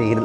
3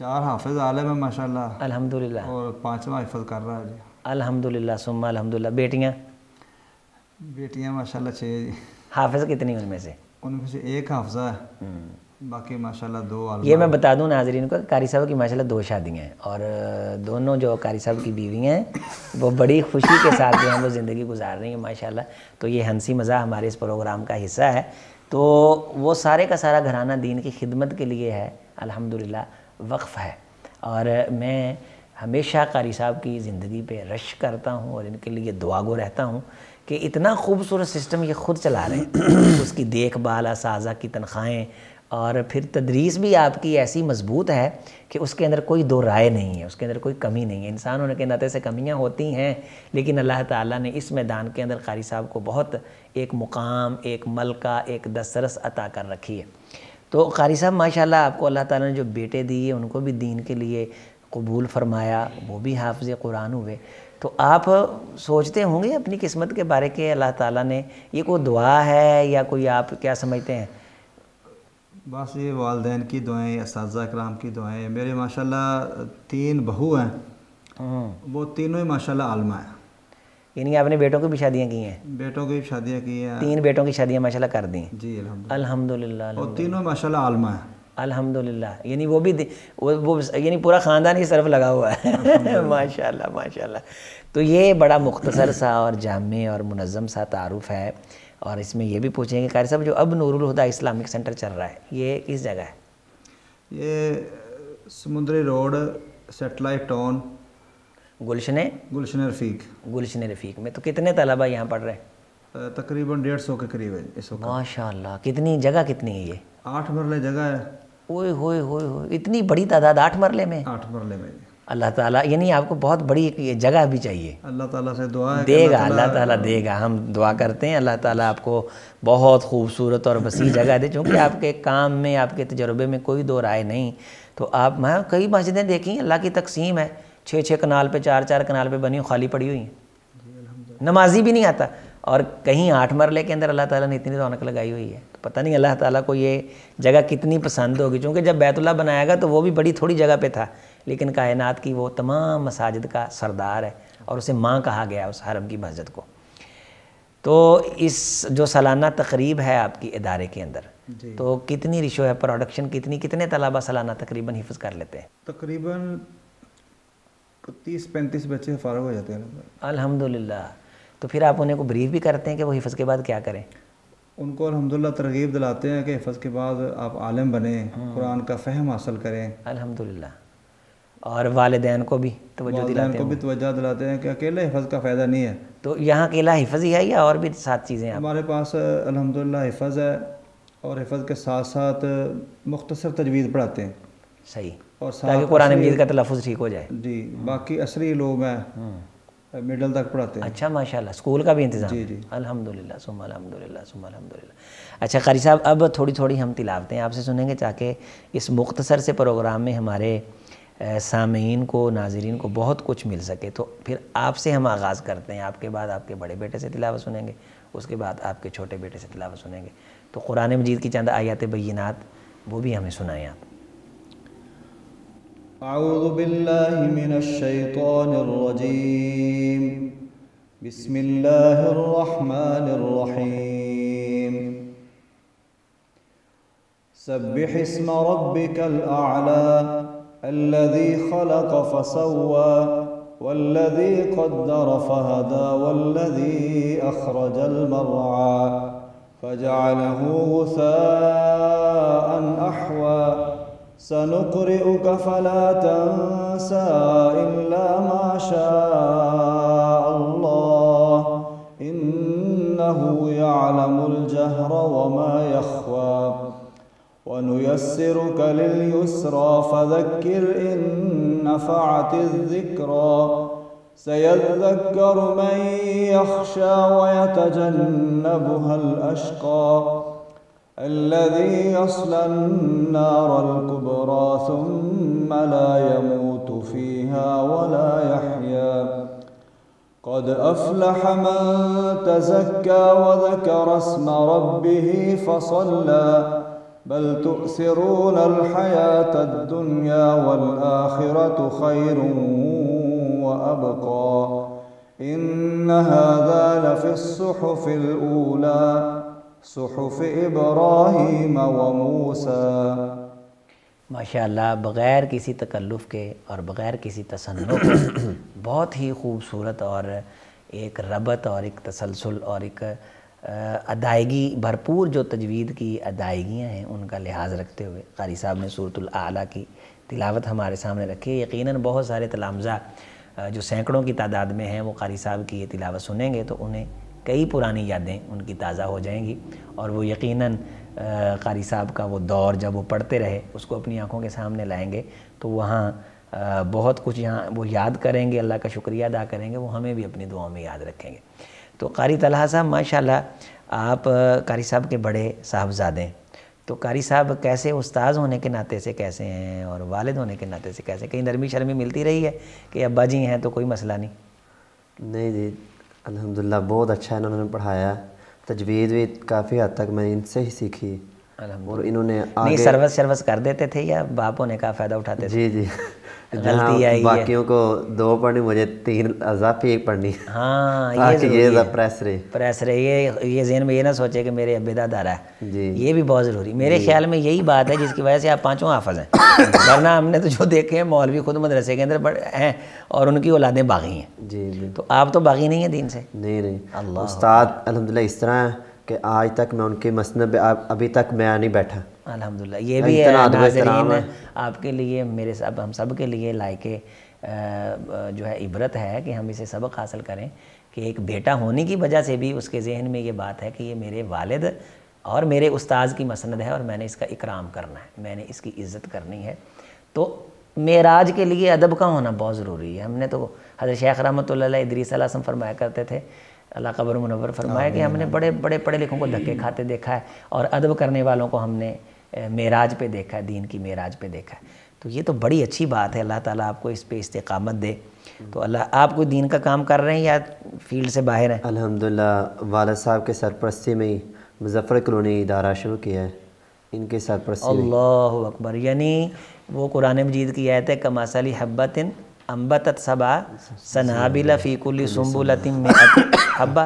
4 حافظ عالم ہیں ماشاءاللہ، الحمدللہ، اور 5واں حفظ کر رہا ہے جی۔ الحمدللہ ثم الحمدللہ۔ بیٹیاں؟ بیٹیاں ماشاءاللہ 6 جی۔ حافظ کتنی ان میں سے؟ ان میں سے 1 حافظہ ہے، باقی ماشاءاللہ 2 عالم۔ یہ میں بتا دوں ناظرین کو، قاری صاحب کی ماشاءاللہ 2 شادیاں ہیں، اور دونوں جو قاری صاحب کی بیویاں ہیں وہ بڑی خوشی کے ساتھ جو ہیں وہ زندگی گزار رہی ہیں ماشاءاللہ۔ تو یہ ہنسی مزاح ہمارے اس پروگرام کا حصہ ہے، تو وہ سارے کا سارا گھرانہ دین کی خدمت کے لیے ہے، الحمدللہ وقف ہے، اور میں ہمیشہ قاری صاحب کی زندگی پہ رش کرتا ہوں اور ان کے لیے دعا گو رہتا ہوں کہ اتنا خوبصورت سسٹم یہ خود چلا رہے ہیں، اس کی دیکھ بھال، اساتذہ کی تنخواہیں، اور پھر تدریس بھی آپ کی ایسی مضبوط ہے کہ اس کے اندر کوئی دو رائے نہیں ہے، اس کے اندر کوئی کمی نہیں ہے۔ انسان ہونے کے ناطے سے کمیاں ہوتی ہیں، لیکن اللہ تعالیٰ نے اس میدان کے اندر قاری صاحب کو بہت ایک مقام، ایک ملکہ، ایک دسترس عطا کر رکھی ہے۔ تو قاری صاحب ماشاءاللہ آپ کو اللہ تعالیٰ نے جو بیٹے دیے ان کو بھی دین کے لیے قبول فرمایا، وہ بھی حافظ قرآن ہوئے، تو آپ سوچتے ہوں گے اپنی قسمت کے بارے کہ اللہ تعالیٰ نے یہ کوئی دعا ہے یا کوئی، آپ کیا سمجھتے ہیں؟ بس یہ والدین کی دعائیں، اساتذہ کرام کی دعائیں۔ میرے ماشاءاللہ 3 بہو ہیں، وہ تینوں ہی ماشاءاللہ عالمہ ہیں۔ یعنی آپ نے بیٹوں کی بھی شادیاں کی ہیں؟ بیٹوں کی شادیاں کی ہیں، 3 بیٹوں کی شادیاں ماشاءاللہ کر دیں جی الحمدللہ۔ اور تینوں ماشاءاللہ عالمہ ہیں الحمدللہ، یعنی وہ بھی وہ یعنی پورا خاندان ہی صرف لگا ہوا ہے ماشاءاللہ ماشاءاللہ۔ تو یہ بڑا مختصر سا اور جامع اور منظم سا تعارف ہے، اور اس میں یہ بھی پوچھیں گے قاری صاحب جو اب نور الہدیٰ اسلامک سینٹر چل رہا ہے یہ کس جگہ ہے؟ یہ سمندری روڈ، سیٹلائٹ ٹاؤن، گلشن رفیق رفیق میں۔ تو کتنے طلبہ یہاں پڑھ رہے ہیں؟ تقریباً 150 کے قریب ہے اس وقت۔ ماشاءاللہ، کتنی جگہ کتنی ہے یہ؟ 8 مرلے جگہ ہے۔ اوئے ہوئے ہوئے ہوئے، اتنی بڑی تعداد 8 مرلے میں؟ 8 مرلے میں اللہ تعالیٰ، یعنی آپ کو بہت بڑی جگہ بھی چاہیے، اللہ تعالیٰ سے دعا ہے، دے گا اللہ تعالیٰ دے گا، ہم دعا کرتے ہیں اللہ تعالیٰ آپ کو بہت خوبصورت اور وسیع جگہ دے، چونکہ آپ کے کام میں، آپ کے تجربے میں کوئی دو رائے نہیں۔ تو آپ، میں کئی مسجدیں دیکھی، اللہ کی تقسیم ہے، 6 کنال پہ، 4 کنال پہ بنی خالی پڑی ہوئی ہیں، نمازی بھی نہیں آتا، اور کہیں 8 مرلے کے اندر اللہ تعالیٰ نے اتنی رونق لگائی ہوئی ہے۔ تو پتہ نہیں اللہ تعالیٰ کو یہ جگہ کتنی پسند ہوگی، چونکہ جب بیت اللہ بنایا گا تو وہ بھی بڑی تھوڑی جگہ پہ تھا، لیکن کائنات کی وہ تمام مساجد کا سردار ہے، اور اسے ماں کہا گیا اس حرم کی مسجد کو۔ تو اس جو سالانہ تقریب ہے آپ کی ادارے کے اندر، تو کتنی ریشو ہے پروڈکشن، کتنے طلبہ سالانہ تقریباً حفظ کر لیتے ہیں؟ تقریباً 30-35 بچے فارغ ہو جاتے ہیں الحمدللہ۔ تو پھر آپ انہیں کو بریف بھی کرتے ہیں کہ وہ حفظ کے بعد کیا کریں؟ ان کو الحمدللہ ترغیب دلاتے ہیں کہ حفظ کے بعد آپ عالم بنیں، قرآن کا فہم حاصل کریں۔ الحمدللہ۔ اور والدین کو بھی توجہ دلاتے ہیں؟ والدین کو بھی توجہ دلاتے ہیں کہ اکیلے حفظ کا فائدہ نہیں ہے۔ تو یہاں اکیلا حفظ ہی ہے یا اور بھی ساتھ چیزیں ہیں؟ ہمارے پاس الحمدللہ حفظ ہے، اور حفظ کے ساتھ ساتھ مختصر تجوید پڑھاتے ہیں۔ صحیح، اور تاکہ قرآن مجید کا تلفظ ٹھیک ہو جائے۔ جی، باقی عصری لوگ ہیں، مڈل تک پڑھاتے ہیں۔ اچھا ماشاءاللہ، اسکول کا بھی انتظام؟ جی الحمدللہ ثم الحمدللہ ثم الحمدللہ۔ اچھا قاری صاحب، اب تھوڑی تھوڑی ہم تلاوتیں آپ سے سنیں گے تاکہ اس مختصر سے پروگرام میں ہمارے سامعین کو، ناظرین کو بہت کچھ مل سکے۔ تو پھر آپ سے ہم آغاز کرتے ہیں، آپ کے بعد آپ کے بڑے بیٹے سے تلاوت سنیں گے، اس کے بعد آپ کے چھوٹے بیٹے سے تلاوت سنیں گے۔ تو قرآن مجید کی چند آیات بینات وہ بھی ہمیں سنائیں آپ۔ اعوذ باللہ من الشیطان الرجیم، بسم اللہ الرحمن الرحیم، سبح اسم ربک الاعلی الذي خلق فسوى والذي قدر فهدى والذي أخرج المرعى فجعله غثاء أحوى سنقرئك فلا تنسى إلا ما شاء الله إنه يعلم الجهر وما يخفى ونيسرك لليسرى فذكر إن نفعت الذكرى سيذكر من يخشى ويتجنبها الأشقى الذي يصلى النار الكبرى ثم لا يموت فيها ولا يحيا قد أفلح من تزكى وذكر اسم ربه فصلى بل تؤثرون الحياة الدنيا والآخرة خير وأبقى إن هذا لفي الصحف الأولى صحف إبراهيم وموسى۔ ماشاءاللہ، بغیر کسی تکلف کے اور بغیر کسی تصنع کے بہت ہی خوبصورت اور ایک ربط اور ایک تسلسل اور ایک ادائیگی بھرپور جو تجوید کی ادائیگیاں ہیں ان کا لحاظ رکھتے ہوئے قاری صاحب نے سورۃ الاعلیٰ کی تلاوت ہمارے سامنے رکھی ہے۔ یقیناً بہت سارے تلامذہ جو سینکڑوں کی تعداد میں ہیں وہ قاری صاحب کی یہ تلاوت سنیں گے تو انہیں کئی پرانی یادیں ان کی تازہ ہو جائیں گی، اور وہ یقیناً قاری صاحب کا وہ دور جب وہ پڑھتے رہے اس کو اپنی آنکھوں کے سامنے لائیں گے تو وہاں بہت کچھ یہاں وہ یاد کریں گے، اللہ کا شکریہ ادا کریں گے، وہ ہمیں بھی اپنی دعاؤں میں یاد رکھیں گے۔ تو قاری طلحہ صاحب ماشاءاللہ آپ قاری صاحب کے بڑے صاحبزادے ہیں، تو قاری صاحب کیسے استاذ ہونے کے ناطے سے کیسے ہیں اور والد ہونے کے ناطے سے کیسے؟ کہیں نرمی شرمی ملتی رہی ہے کہ ابا جی ہیں تو کوئی مسئلہ نہیں؟ نہیں جی، الحمدللہ بہت اچھا انہوں نے پڑھایا، تجوید بھی کافی حد تک میں ان سے ہی سیکھی، اور انہوں نے نہیں سروس کر دیتے تھے یا باپ ہونے کا فائدہ اٹھاتے تھے؟ جی جی، غلطی آئی ہے باقیوں کو 2 پڑھنی، مجھے 3 اضافی 1 پڑھنی، ہاں تاکہ یہ پریس رہے، یہ ذہن میں یہ نہ سوچے کہ میرے ابے دادا رہا ہے، جی یہ بھی بہت ضروری۔ میرے خیال میں یہی بات ہے جس کی وجہ سے آپ 5 حافظ ہیں، ورنہ ہم نے تو جو دیکھے ہیں مولوی خود مدرسے کے اندر ہیں اور ان کی اولادیں باغی ہیں۔ جی جی، تو آپ تو باغی نہیں ہیں دین سے؟ نہیں، استاد الحمدللہ اس طرح ہے کہ آج تک میں ان کے مسند ابھی تک میں نہیں بیٹھا، الحمدللہ۔ یہ بھی ہے ناظرین آپ کے لیے، میرے ہم سب کے لیے لائق جو ہے عبرت ہے کہ ہم اسے سبق حاصل کریں کہ ایک بیٹا ہونے کی وجہ سے بھی اس کے ذہن میں یہ بات ہے کہ یہ میرے والد اور میرے استاذ کی مسند ہے اور میں نے اس کا اکرام کرنا ہے، میں نے اس کی عزت کرنی ہے۔ تو معراج کے لیے ادب کا ہونا بہت ضروری ہے۔ ہم نے تو حضرت شیخ رحمۃ اللہ علیہ ادریس علیہ السلام فرمایا کرتے تھے، اللہ قبر منور فرمایا کہ ہم نے بڑے بڑے پڑھے لکھوں کو دھکے کھاتے دیکھا ہے اور ادب کرنے والوں کو ہم نے معراج پہ دیکھا ہے، دین کی معراج پہ دیکھا ہے۔ تو یہ تو بڑی اچھی بات ہے، اللہ تعالیٰ آپ کو اس پہ استقامت دے۔ تو اللہ، آپ کوئی دین کا کام کر رہے ہیں یا فیلڈ سے باہر ہیں؟ الحمدللہ والد صاحب کے سرپرستی میں ہی مظفر کالونی ادارہ شروع کیا ہے، ان کے سرپرستی میں۔ اللہ اکبر، یعنی وہ قرآن مجید کی آیت ہے کمثل حبۃ انبتت سبع سنابل فی کل سنبلۃ مئۃ حبہ،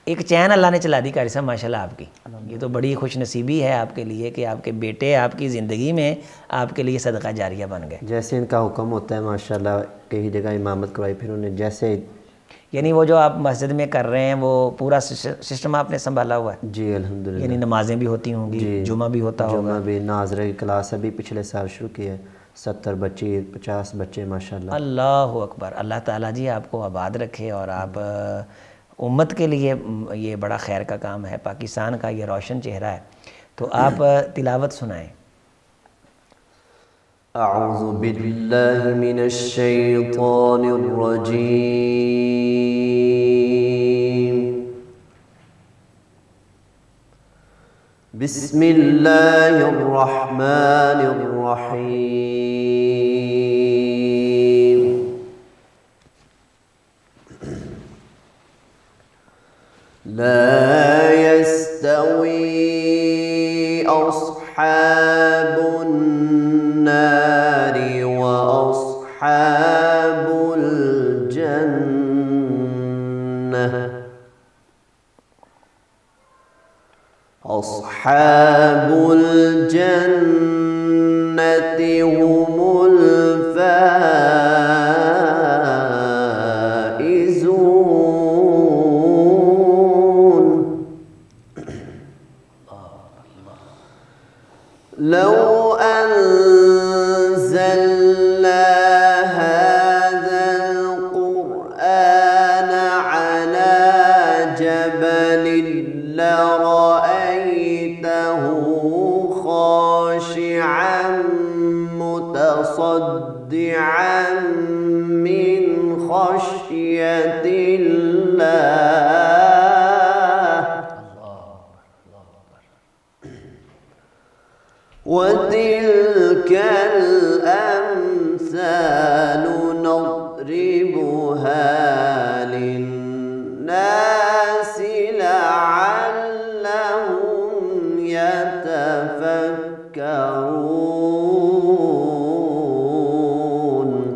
ایک چین اللہ نے چلا دی قاری صاحب ماشاءاللہ آپ کی۔ یہ تو بڑی خوش نصیبی ہے آپ کے لیے کہ آپ کے بیٹے آپ کی زندگی میں آپ کے لیے صدقہ جاریہ بن گئے۔ جیسے ان کا حکم ہوتا ہے ماشاءاللہ، کئی جگہ امامت کروائی، پھر انہیں جیسے، یعنی وہ جو آپ مسجد میں کر رہے ہیں وہ پورا سسٹم آپ نے سنبھالا ہوا ہے؟ جی الحمدللہ، یعنی نمازیں بھی ہوتی ہوں گی، جمعہ بھی ہوتا ہوگا؟ جمعہ بھی، ناظرہ کی کلاس ابھی پچھلے سال شروع کی ہے، 70 بچے 50 بچے ماشاءاللہ۔ اللہ اکبر، اللہ تعالیٰ جی آپ کو آباد رکھے اور آپ امت کے لیے یہ بڑا خیر کا کام ہے، پاکستان کا یہ روشن چہرہ ہے۔ تو آپ تلاوت سنائیں۔ اعوذ باللہ من الشیطان الرجیم، بسم اللہ الرحمن الرحیم، لا يستوي أصحاب النار وأصحاب الجنة، أصحاب الجنة هم لو أنزلنا هذا القرآن على جبل لرأيته خاشعا متصدعا من خشية الله، وتلك الأمثال نضربها للناس لعلهم يتفكرون.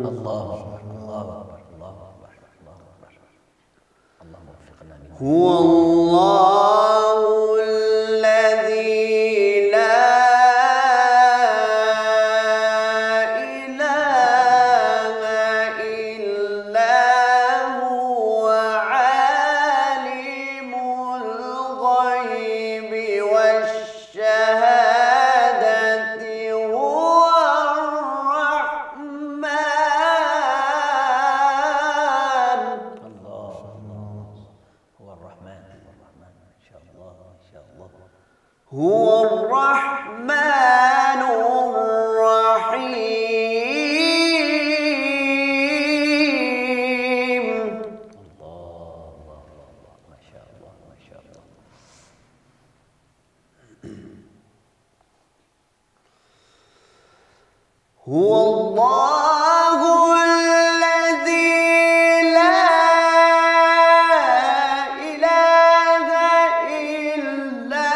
اللہ اکبر اللہ اکبر اللہ اکبر اللہ اکبر اللہم وفقنا لما هو الله الذي لا إله إلا هو عالم الغيب والشهادة هو الرحمن. اللہ هو الرحمن الرحمن ان شاء الله ان شاء الله هو الرحمن الرحيم. ما شاء الله ما شاء الله هو الله الذي لا إله إلا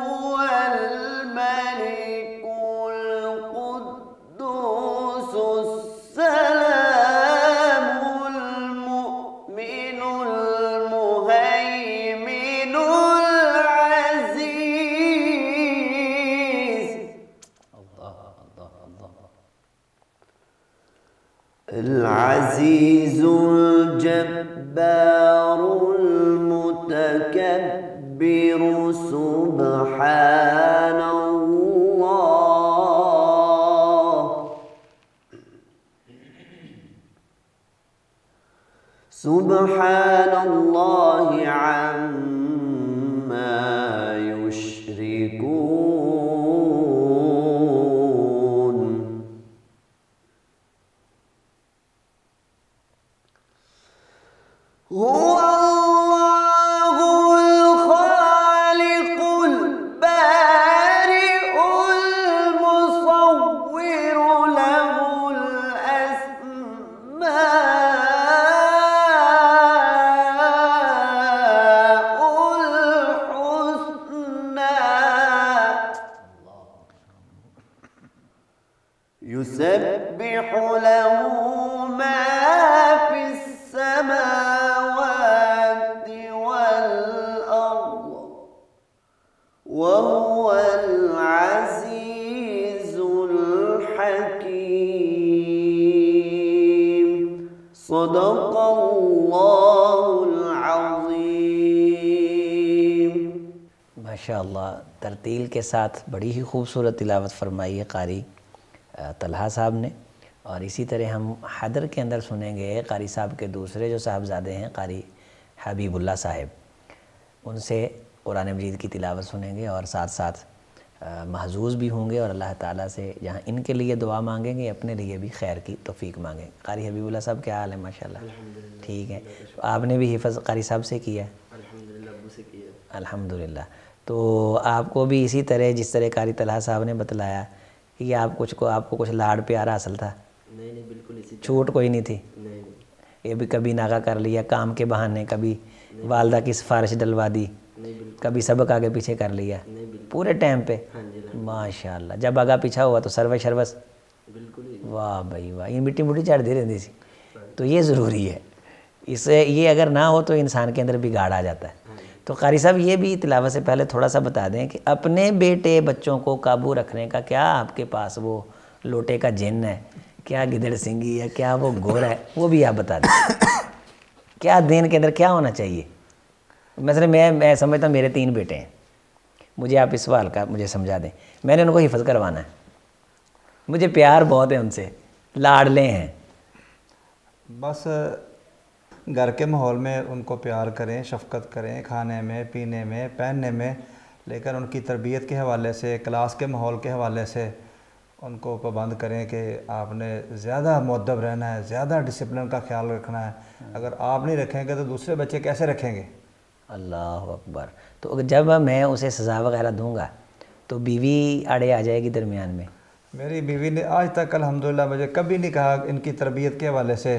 هو الملك القدوس السلام المؤمن المهيمن العزيز العزيز الجبار المتكبر سبحان الله. سبحان الله عما يشركون. هو الله الخالق البارئ المصور له الأسماء الحسنى. يسبح له ما في السماوات والأرض وهو العزيز الحكيم. صدق الله العظيم. ماشاء اللہ ترتیل کے ساتھ بڑی ہی خوبصورت تلاوت فرمائی ہے قاری طلحہ صاحب نے، اور اسی طرح ہم حدر کے اندر سنیں گے قاری صاحب کے دوسرے جو صاحبزادے ہیں قاری حبیب اللہ صاحب، ان سے قرآن مجید کی تلاوت سنیں گے اور ساتھ ساتھ محظوظ بھی ہوں گے، اور اللہ تعالیٰ سے جہاں ان کے لیے دعا مانگیں گے اپنے لیے بھی خیر کی توفیق مانگیں. قاری حبیب اللہ صاحب کیا حال ہے؟ ماشاءاللہ ٹھیک ہے. آپ نے بھی حفظ قاری صاحب سے کیا ہے؟ الحمدللہ. تو آپ کو بھی اسی طرح جس طرح قاری طلحہ صاحب نے بتلایا کہ آپ کو کچھ لاڑ پیار حاصل تھا؟ نہیں بالکل اسی چھوٹ کوئی نہیں تھی؟ نہیں یہ بھی کبھی ناغہ کر لیا کام کے بہانے، کبھی والدہ کی سفارش ڈلوا دی، کبھی سبق آگے پیچھے کر لیا پورے ٹائم پہ؟ ماشاءاللہ. جب آگا پیچھا ہوا تو سروس شروس؟ بالکل. واہ بھائی واہ، یہ مٹی مٹی چڑھتی رہتی سی. تو یہ ضروری ہے، اس سے یہ اگر نہ ہو تو انسان کے اندر بگاڑ آ جاتا ہے. تو قاری صاحب یہ بھی تلاوت سے پہلے تھوڑا سا بتا دیں کہ اپنے بیٹے بچوں کو قابو رکھنے کا کیا آپ کے پاس وہ لوٹے کا جن ہے، کیا گدڑ سنگھی ہے، کیا وہ گھوڑا ہے، وہ بھی آپ بتا دیں. کیا دین کے اندر کیا ہونا چاہیے؟ مثلا میں سمجھتا ہوں میرے 3 بیٹے ہیں، مجھے آپ اس سوال کا مجھے سمجھا دیں. میں نے ان کو حفظ کروانا ہے، مجھے پیار بہت ہے ان سے، لاڈلے ہیں. بس گھر کے ماحول میں ان کو پیار کریں، شفقت کریں، کھانے میں، پینے میں، پہننے میں، لیکن ان کی تربیت کے حوالے سے، کلاس کے ماحول کے حوالے سے ان کو پابند کریں کہ آپ نے زیادہ مؤدب رہنا ہے، زیادہ ڈسپلن کا خیال رکھنا ہے. اگر آپ نہیں رکھیں گے تو دوسرے بچے کیسے رکھیں گے؟ اللہ اکبر. تو جب میں اسے سزا وغیرہ دوں گا تو بیوی آڑے آ جائے گی درمیان میں؟ میری بیوی نے آج تک الحمدللہ مجھے کبھی نہیں کہا ان کی تربیت کے حوالے سے